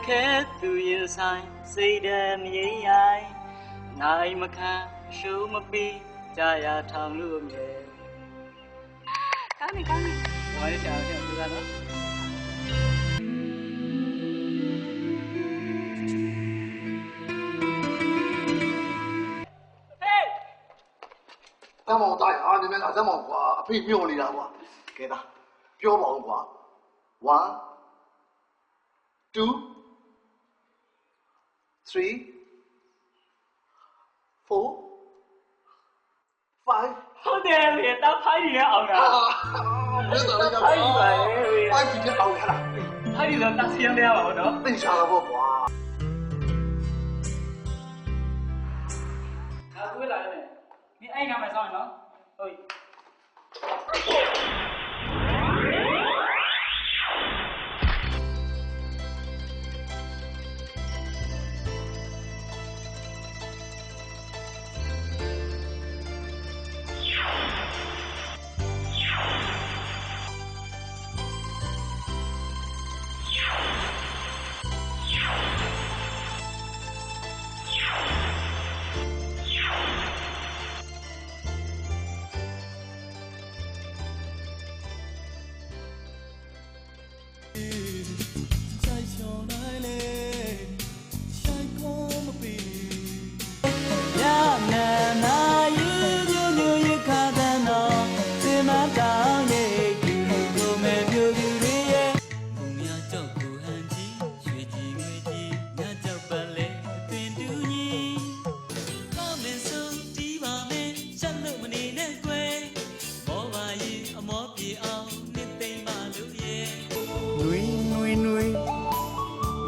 ခဲသူရင်ဆိုင်စိတ်ဓာတ်မြေရိုင်းနိုင်မခံရှုံးမပြီးကြာရထောင်လို့မြဲကောင်းပြီဘာလဲရှာအောင်ပြောတာနော်တမောင်တိုင်းဟာဒီမဲ့ကတမောင်ကွာအဖေမျောနေတာကွာကဲသားပြောပါဦးကွာ1 2 3 4 5ဟုတ်တယ်လေတောက်ဖိုင်းရအောင်လား ဘယ်တော့လဲကွာ5ပြီအောင်ရလား ဖိုင်းရတော့တက်စီရမ်းရပါတော့နော် သိချာတော့ကွာဒါတွေးလာတယ်မင်းအဲ့နာမှာစောင်းနော်ဟုတ်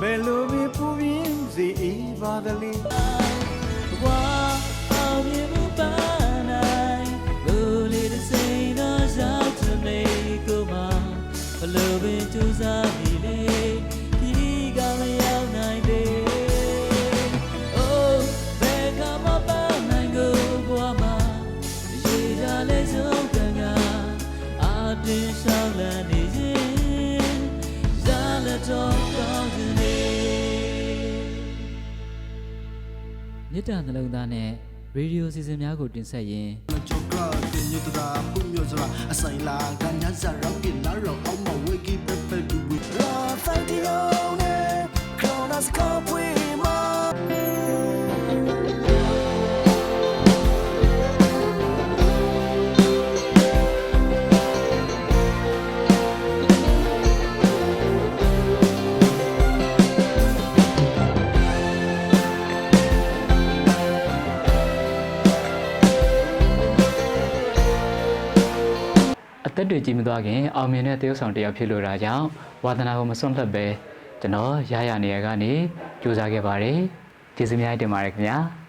ဘယ်လိုပဲပူပြင်းစေအေးပါသလဲဝါအောင်မြင်မှုပါနိုင်ကိုလေးတစ်စိမ်တော့ရောက်ချင်နေကိုမဘယ်လိုပဲကြိုးစားပြီးလေဒီကမရောက်နိုင်သေးအိုးဘယ်ကမှပန်းနိုင်ကိုဘွားမှာရေကြလဲဆုံးကံကအတင်းရှောင်းလန်းနေခြင်းဇာလက်တော့မြစ်တာနှလုံးသားနဲ့ရေဒီယိုစီစဉ်များကိုတင်ဆက်ရင်းကျောက်ကတင်ညတာပုမျိုးစရာအဆိုင်လာကညစားရောင်းပြလာရောအောင်မဝေကီပပတူဝီရာဖိုင်တီယိုနဲ့ခရိုနတ်စကောပွေမာအသက်တွေကြီးမသွားခင်အောင်မြင်တဲ့တရုတ်ဆောင်တယောက်ဖြစ်လို့တာကြောင့်ဝါသနာကိုမစွန့်လွတ်ပဲကျွန်တော်ရရနေရကနေကြိုးစားခဲ့ပါတယ်ကျေးဇူးများတင်ပါတယ်ခင်ဗျာ